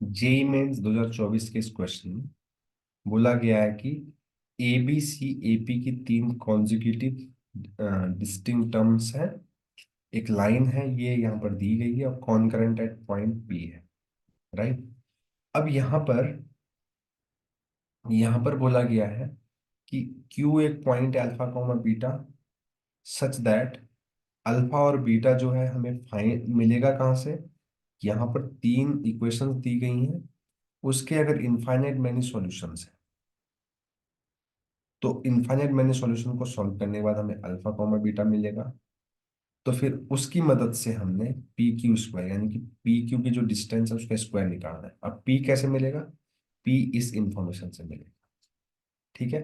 JEE mains 2024 के इस question में बोला गया है कि A B C A P की तीन कॉन्जिक्यूटिव डिस्टिंक्ट टर्म्स हैं। एक लाइन है, ये यहाँ पर दी गई है, और कॉनकरेंट एट पॉइंट पी है। राइट। अब यहाँ पर बोला गया है कि क्यू एक पॉइंट है alpha comma beta, such that alpha और बीटा जो है हमें फाइन मिलेगा कहाँ से। यहाँ पर तीन इक्वेशंस दी गई हैं, उसके अगर इनफाइनाइट मैनी सॉल्यूशंस है तो इनफाइनाइट मैनी सॉल्यूशन को सॉल्व करने के बाद हमें अल्फा कॉमा बीटा मिलेगा। तो फिर उसकी मदद से हमने पी क्यू स्क्वायर यानी कि पी क्यू की जो डिस्टेंस है उसका स्क्वायर निकालना है। अब पी कैसे मिलेगा? पी इस इंफॉर्मेशन से मिलेगा। ठीक है।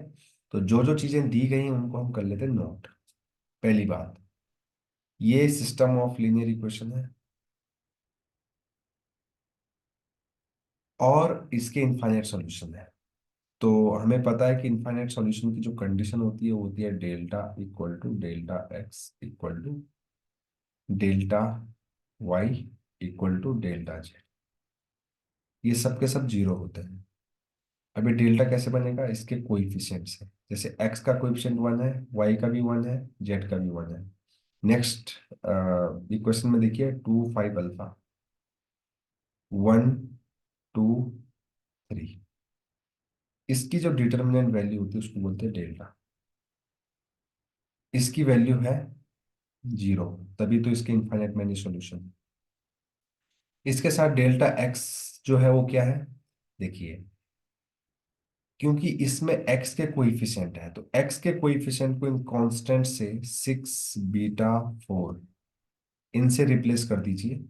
तो जो जो चीजें दी गई हैं उनको हम कर लेते हैं नोट। पहली बात, ये सिस्टम ऑफ लीनियर इक्वेशन है और इसके इनफाइनाइट सॉल्यूशन है। तो हमें पता है कि इनफाइनाइट सॉल्यूशन की जो कंडीशन होती है वो होती है delta equal to delta x equal to delta y equal to delta z. ये सब के सब जीरो होते हैं। अभी डेल्टा कैसे बनेगा? इसके कोइफिशिएंट्स है, जैसे एक्स का कोइफिशिएंट वन है, वाई का भी वन है, जेड का भी वन है। नेक्स्ट इक्वेशन में देखिए, 2 5 अल्फा, 1 2 3। इसकी जो डिटर्मिनेंट वैल्यू होती है उसको बोलते हैं डेल्टा। इसकी वैल्यू है जीरो, तभी तो इसके इनफाइनाइट मैनी सॉल्यूशन। इसके साथ डेल्टा एक्स जो है वो क्या है? देखिए, क्योंकि इसमें x के कोइफिशिएंट है तो x के कोइफिशिएंट को इन कांस्टेंट से 6 बीटा 4 इनसे रिप्लेस कर दीजिए,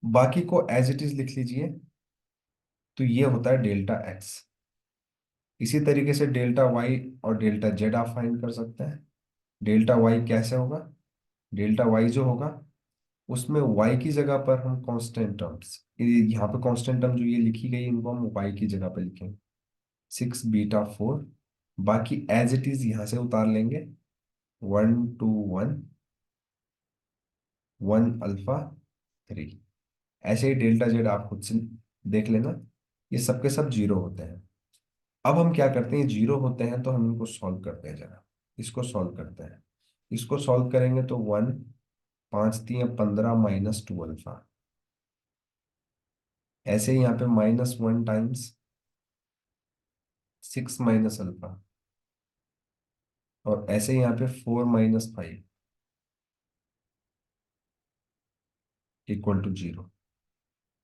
बाकी को एज इट इज लिख लीजिए। तो ये होता है डेल्टा एक्स। इसी तरीके से डेल्टा वाई और डेल्टा जेड आप फाइंड कर सकते हैं। डेल्टा वाई कैसे होगा? डेल्टा वाई जो होगा उसमें y की जगह पर हम कांस्टेंट टर्म्स, यहाँ पे कांस्टेंट टर्म जो ये लिखी गई इनको हम y की जगह पे लिखेंगे, 6 बीटा 4। बाकी एज इट इज यहाँ से उतार लेंगे, 1 2 1, 1 अल्फा 3। ऐसे ही डेल्टा जेड आप खुद से देख लेना, ये सबके सब जीरो होते हैं। अब हम क्या करते हैं, जीरो होते हैं तो हम इनको सॉल्व करते हैं जरा। इसको सॉल्व करते हैं। इसको सॉल्व करेंगे तो 1 5 3 15 -2 अल्फा। ऐसे ही यहाँ पे -1 टाइम्स 6 - अल्फा, और ऐसे ही यहाँ पे 4 - 5 इक्वल टू जीरो।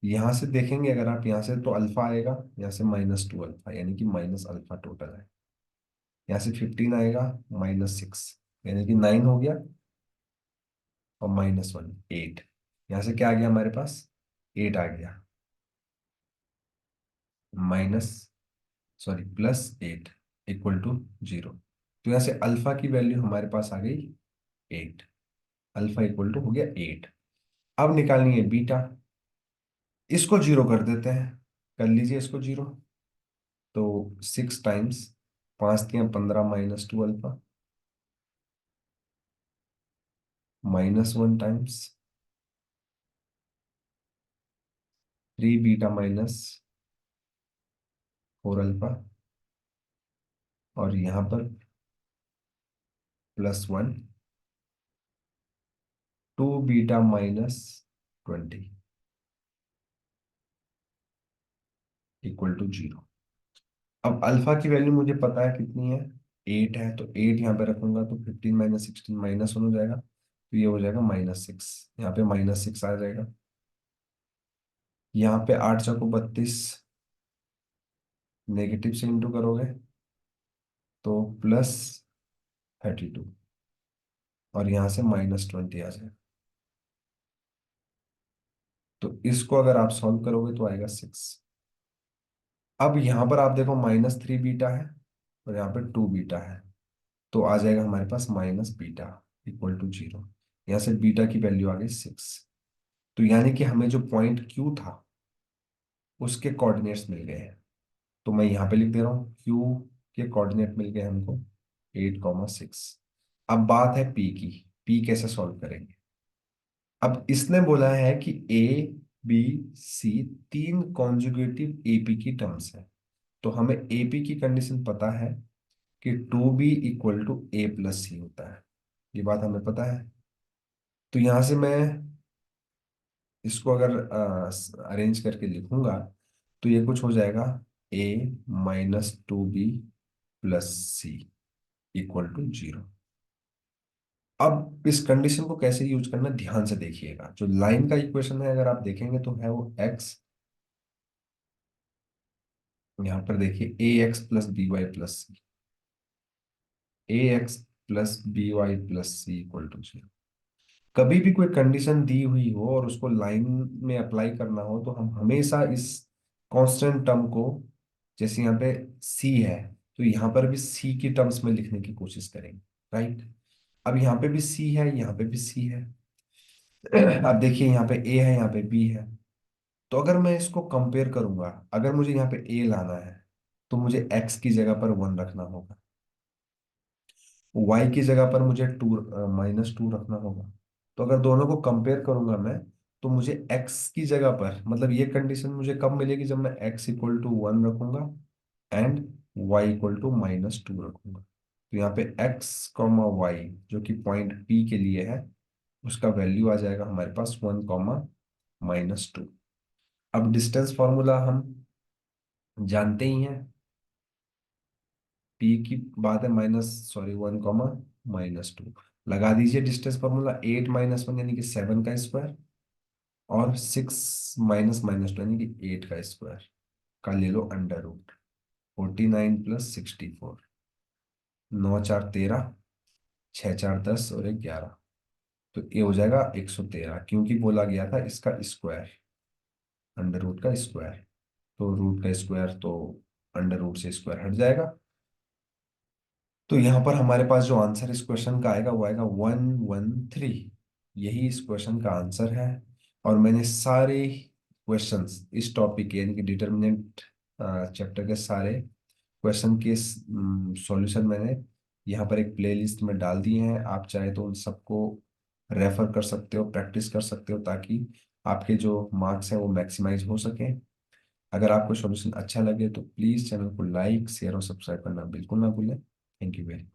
यहाँ से देखेंगे अगर आप, यहाँ से तो अल्फा आएगा, यहाँ से -2 अल्फा यानी कि माइनस अल्फा टोटल है। यहाँ से 15 आएगा, -6 यानी कि 9 हो गया, और -1 8। यहाँ से क्या आ गया हमारे पास? 8 आ गया, minus sorry +8 equal to zero. तो यहाँ से अल्फा की वैल्यू हमारे पास आ गई 8। अल्फा इक्वल टू हो गया 8। अब निकालनी है बीटा। इसको जीरो कर देते हैं, कर लीजिए इसको जीरो। तो 6 times 5 3 15 -2 alpha, -1 times 3 beta -4 alpha, और यहाँ पर +1 2 बीटा -20 इक्वल टू जीरो। अब अल्फा की वैल्यू मुझे पता है कितनी है, 8 है, तो 8 यहाँ पे रखूंगा तो 15 -16 -1 हो जाएगा, तो ये हो जाएगा -6। यहाँ पे -6 आ जाएगा। यहाँ पे 8 × 32, नेगेटिव से इंटू करोगे तो +32, और यहाँ से -20 आ जाएगा। तो इसको अगर आप सॉल्व करोगे तो आएगा 6। अब यहाँ पर आप देखो -3 बीटा है और यहाँ पे 2 बीटा है, तो आ जाएगा हमारे पास -बीटा इक्वल टू जीरो। यहाँ से बीटा की वैल्यू आ गई 6। तो यानी कि हमें जो पॉइंट क्यू था उसके कोऑर्डिनेट्स मिल गए हैं। तो मैं यहाँ पे लिख दे रहा हूँ, क्यू के कोऑर्डिनेट मिल गए हमको 8 6। अब बात है पी की। पी कैसे सॉल्व करेंगे? अब इसने बोला है कि ए बी, सी, तीन कॉन्जुगेटिव एपी की टर्म्स है। तो हमें एपी की कंडीशन पता है कि 2b = a+c होता है। ये बात हमें पता है। तो यहां से मैं इसको अगर अरेंज करके लिखूंगा तो ये कुछ हो जाएगा, a - 2b + c = 0। अब इस कंडीशन को कैसे यूज करना ध्यान से देखिएगा। जो लाइन का इक्वेशन है अगर आप देखेंगे तो है वो x, यहाँ पर देखिए ax + by + c, ax + by + c = 0। कभी भी कोई कंडीशन दी हुई हो और उसको लाइन में अप्लाई करना हो तो हम हमेशा इस कांस्टेंट टर्म को, जैसे यहाँ पे c है तो यहाँ पर भी c की टर्म्स में लिखने की कोशिश करेंगे, राइट। अब यहाँ पे भी c है, यहाँ पे भी c है। अब देखिए यहाँ पे a है, यहाँ पे b है। तो अगर मैं इसको कंपेयर करूंगा, अगर मुझे यहाँ पे a लाना है तो मुझे x की जगह पर 1 रखना होगा, y की जगह पर मुझे -2 रखना होगा। तो अगर दोनों को कंपेयर करूंगा मैं, तो मुझे x की जगह पर, मतलब ये कंडीशन मुझे कब मिलेगी, जब मैं x = 1 रखूंगा एंड y = -2 रखूंगा। तो यहाँ पे x, y जो कि पॉइंट P के लिए है, उसका वैल्यू आ जाएगा हमारे पास 1, -2। अब डिस्टेंस फॉर्मूला हम जानते ही हैं, P की बात है, सॉरी 1, -2 लगा दीजिए डिस्टेंस फॉर्मूला। 8 - 1 यानी कि 7 का स्क्वायर, और 6 - -2 यानी कि 8 का स्क्वायर का ले लो अंडर रूट। 49 + 64, 9×4 = 13, 6×4 = 10 और 1 = 11। तो ये हो जाएगा 113, क्योंकि बोला गया था इसका स्क्वायर, अंडर रूट का स्क्वायर। तो रूट का स्क्वायर तो अंडर रूट से स्क्वायर हट जाएगा। तो यहाँ पर हमारे पास जो आंसर इस क्वेश्चन का आएगा वो आएगा 113। यही इस क्वेश्चन का आंसर है। और मैंने सारे क्वेश्चंस इस टॉपिक के यानी कि डिटर्मिनेंट चैप्टर के सारे क्वेश्चन के सॉल्यूशन मैंने यहाँ पर एक प्लेलिस्ट में डाल दिए हैं। आप चाहे तो उन सबको रेफर कर सकते हो, प्रैक्टिस कर सकते हो, ताकि आपके जो मार्क्स हैं वो मैक्सिमाइज हो सके। अगर आपको सॉल्यूशन अच्छा लगे तो प्लीज़ चैनल को लाइक, शेयर और सब्सक्राइब करना बिल्कुल ना भूलें। Thank you very